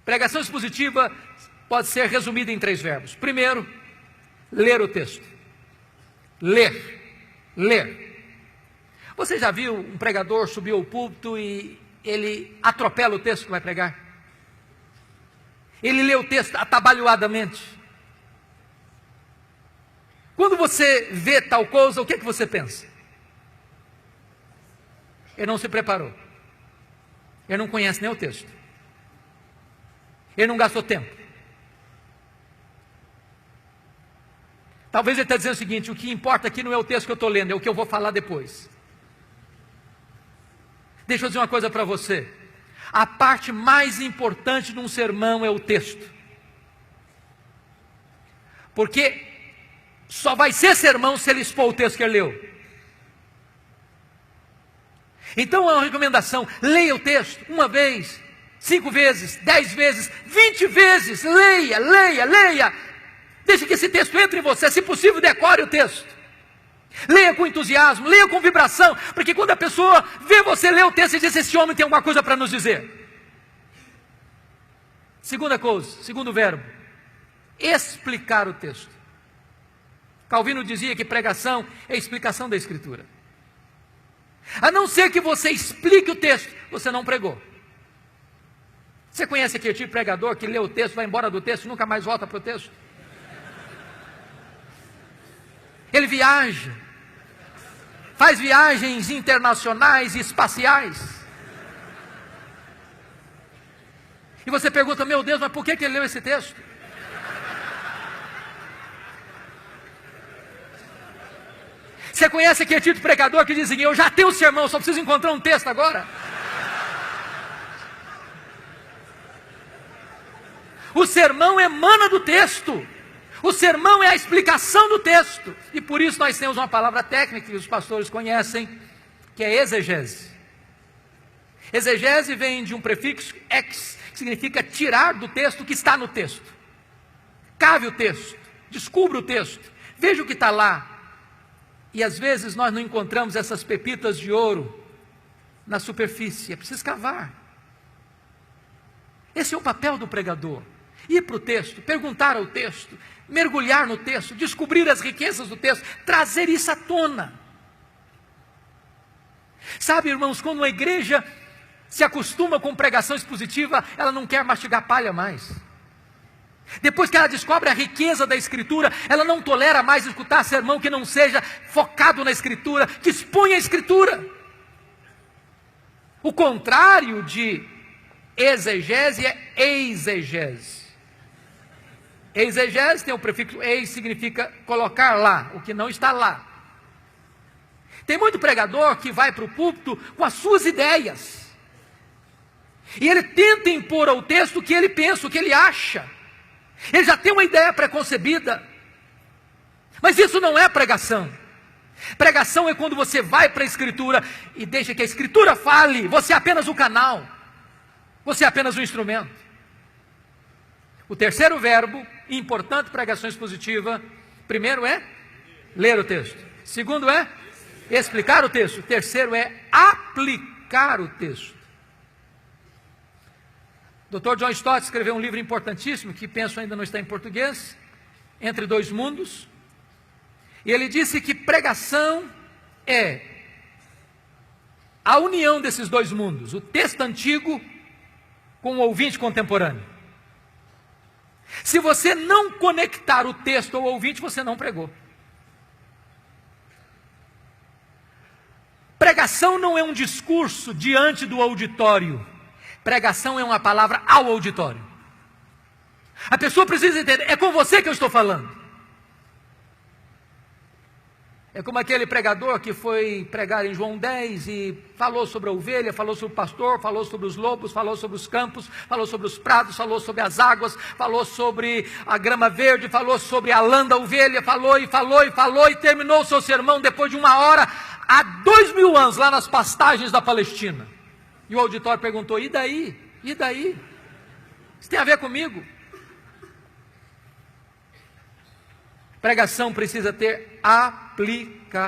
Pregação expositiva pode ser resumida em 3 verbos. Primeiro, ler o texto. Ler. Você já viu um pregador subir ao púlpito e ele atropela o texto que vai pregar? Ele lê o texto atabalhoadamente. Quando você vê tal coisa, o que é que você pensa? Ele não se preparou. Ele não conhece nem o texto. Ele não gastou tempo. Talvez ele está dizendo o seguinte: o que importa aqui não é o texto que eu estou lendo, é o que eu vou falar depois. Deixa eu dizer uma coisa para você. A parte mais importante de um sermão é o texto. Porque só vai ser sermão se ele expor o texto que ele leu. Então é uma recomendação: leia o texto 1 vez, 5 vezes, 10 vezes, 20 vezes. Leia. Deixe que esse texto entre em você. Se possível, decore o texto. Leia com entusiasmo, leia com vibração, porque quando a pessoa vê você ler o texto e diz: esse homem tem alguma coisa para nos dizer. Segunda coisa, segundo verbo, explicar o texto. Calvino dizia que pregação é explicação da Escritura. A não ser que você explique o texto, você não pregou. Você conhece aquele tipo de pregador que lê o texto, vai embora do texto e nunca mais volta para o texto? Ele viaja, faz viagens internacionais e espaciais. E você pergunta: meu Deus, mas por que ele leu esse texto? Você conhece aquele tipo de pregador que diz assim: eu já tenho o sermão, só preciso encontrar um texto agora? O sermão emana do texto. O sermão é a explicação do texto. E por isso nós temos uma palavra técnica que os pastores conhecem, que é exegese. Exegese vem de um prefixo ex, que significa tirar do texto o que está no texto. Cave o texto, descubra o texto, veja o que está lá. E às vezes nós não encontramos essas pepitas de ouro na superfície, é preciso cavar. Esse é o papel do pregador: ir para o texto, perguntar ao texto, mergulhar no texto, descobrir as riquezas do texto, trazer isso à tona. Sabe, irmãos, quando uma igreja se acostuma com pregação expositiva, ela não quer mastigar palha mais. Depois que ela descobre a riqueza da Escritura, ela não tolera mais escutar sermão que não seja focado na Escritura, que exponha a Escritura. O contrário de exegese é exegese. Exegese tem o prefixo eis, significa colocar lá, o que não está lá. Tem muito pregador que vai para o púlpito com as suas ideias. E ele tenta impor ao texto o que ele pensa, o que ele acha. Ele já tem uma ideia preconcebida. Mas isso não é pregação. Pregação é quando você vai para a Escritura e deixa que a Escritura fale. Você é apenas o canal. Você é apenas o instrumento. O terceiro verbo, importante pregação expositiva: primeiro é ler o texto. Segundo é explicar o texto. Terceiro é aplicar o texto. Dr. John Stott escreveu um livro importantíssimo, que penso ainda não está em português, Entre Dois Mundos. E ele disse que pregação é a união desses dois mundos, o texto antigo com o ouvinte contemporâneo. Se você não conectar o texto ao ouvinte, você não pregou. Pregação não é um discurso diante do auditório. Pregação é uma palavra ao auditório. A pessoa precisa entender: é com você que eu estou falando. É como aquele pregador que foi pregar em João 10 e falou sobre a ovelha, falou sobre o pastor, falou sobre os lobos, falou sobre os campos, falou sobre os prados, falou sobre as águas, falou sobre a grama verde, falou sobre a lã da ovelha, falou e terminou o seu sermão depois de 1 hora, há 2000 anos, lá nas pastagens da Palestina. E o auditório perguntou: e daí? E daí? Isso tem a ver comigo? Pregação precisa ter aplicação.